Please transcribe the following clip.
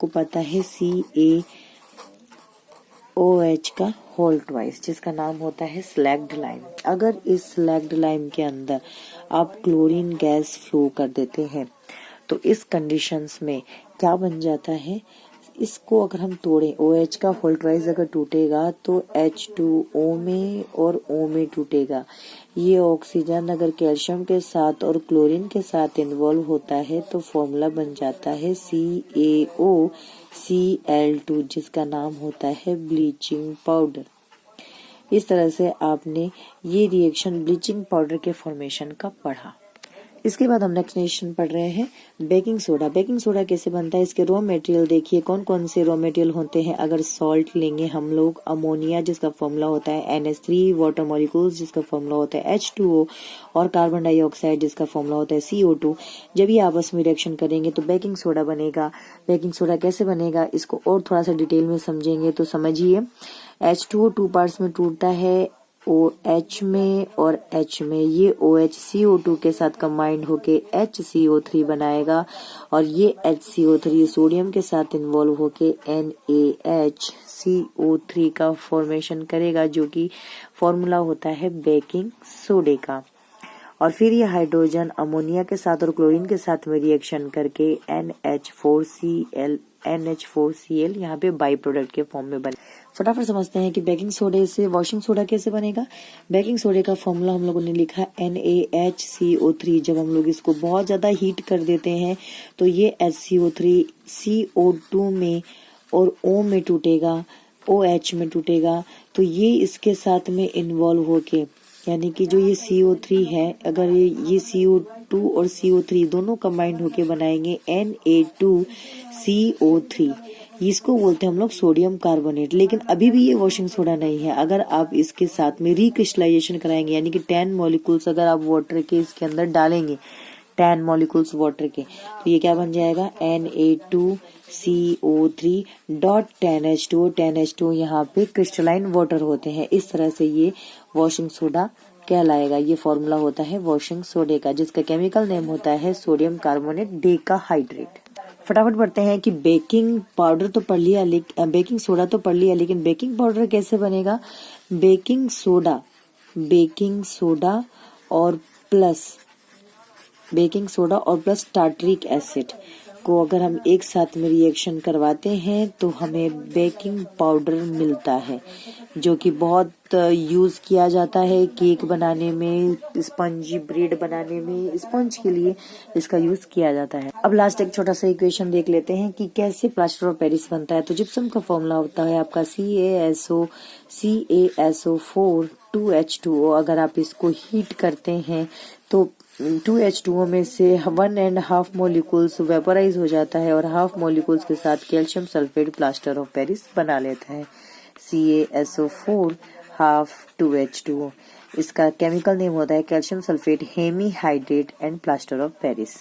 को पता है CaOH का होल ट्वाइस, जिसका नाम होता है स्लैग्ड लाइम। अगर इस स्लैग्ड लाइम के अंदर आप क्लोरीन गैस फ्लो कर देते हैं तो इस कंडीशंस में क्या बन जाता है, इसको अगर हम तोड़ें, OH का होल ट्वाइस अगर टूटेगा तो H2O में और O में टूटेगा। ये ऑक्सीजन अगर कैल्शियम के साथ और क्लोरीन के साथ इन्वॉल्व होता है तो फॉर्मूला बन जाता है CaOCl2, जिसका नाम होता है ब्लीचिंग पाउडर। इस तरह से आपने ये रिएक्शन ब्लीचिंग पाउडर के फॉर्मेशन का पढ़ा। इसके बाद हम नेक्स्ट रिएक्शन पढ़ रहे हैं बेकिंग सोडा। बेकिंग सोडा कैसे बनता है, इसके रॉ मटेरियल देखिए कौन कौन से रॉ मटेरियल होते हैं। अगर सॉल्ट लेंगे हम लोग, अमोनिया जिसका फॉर्मूला होता है NH3, वाटर मॉलिक्यूल्स जिसका फॉर्मूला होता है H2O, और कार्बन डाइऑक्साइड जिसका फॉर्मूला होता है CO2। जब ये आपस में रिएक्शन करेंगे तो बेकिंग सोडा बनेगा। बेकिंग सोडा कैसे बनेगा, इसको और थोड़ा सा डिटेल में समझेंगे तो समझिए। H2O 2 पार्ट्स में टूटता है, OH में और H में। ये OH CO2 के साथ कंबाइंड होके HCO3 बनाएगा और ये HCO3 सोडियम के साथ इन्वॉल्व होके NaHCO3 का फॉर्मेशन करेगा, जो कि फॉर्मूला होता है बेकिंग सोडे का। और फिर ये हाइड्रोजन अमोनिया के साथ और क्लोरीन के साथ में रिएक्शन करके NH4Cl यहाँ पे बाई प्रोडक्ट के फॉर्म में बने। फटाफट समझते हैं कि बेकिंग सोडे से वॉशिंग सोडा कैसे बनेगा। बेकिंग सोडे का फॉर्मूला हम लोगों ने लिखा NaHCO3। जब हम लोग इसको बहुत ज्यादा हीट कर देते हैं तो ये HCO3 CO2 में और O में टूटेगा, OH में टूटेगा, तो ये इसके साथ में इन्वॉल्व होके, यानी कि जो ये CO3 है, अगर ये CO2 और CO3 दोनों कंबाइंड होके बनाएंगे Na2CO3, इसको बोलते हैं हम लोग सोडियम कार्बोनेट। लेकिन अभी भी ये वॉशिंग सोडा नहीं है। अगर आप इसके साथ में रिक्रिस्टलाइजेशन कराएंगे, यानी कि 10 मॉलिक्यूल्स अगर आप वाटर के इसके अंदर डालेंगे, 10 मॉलिक्यूल्स वाटर के, तो ये क्या बन जाएगा Na2CO3 डॉट 10H2O। 10H2O यहाँ पे क्रिस्टलाइन वाटर होते हैं। इस तरह से ये वॉशिंग सोडा कहलाएगा। ये फॉर्मूला होता है वॉशिंग सोडे का, जिसका केमिकल नेम होता है सोडियम कार्बोनेट डेकाहाइड्रेट। फटाफट पढ़ते हैं कि बेकिंग पाउडर तो पढ़ लिया, बेकिंग सोडा तो पढ़ लिया, लेकिन बेकिंग पाउडर कैसे बनेगा। बेकिंग सोडा और प्लस टार्टरिक एसिड को अगर हम एक साथ में रिएक्शन करवाते हैं तो हमें बेकिंग पाउडर मिलता है, जो कि बहुत यूज किया जाता है केक बनाने में, स्पंजी ब्रेड बनाने में, स्पंज के लिए इसका यूज किया जाता है। अब लास्ट एक छोटा सा इक्वेशन देख लेते हैं कि कैसे प्लास्टर ऑफ पेरिस बनता है। तो जिप्सम का फॉर्मूला होता है आपका CaSO4 2H2O। अगर आप इसको हीट करते हैं तो 2H2O में से 1.5 मॉलिक्यूल्स वेपोराइज हो जाता है और हाफ मॉलिक्यूल्स के साथ calcium sulphate plaster of Paris बना लेता है, CaSO4 हाफ 2H2O। इसका केमिकल नेम होता है calcium sulphate hemihydrate and plaster of Paris.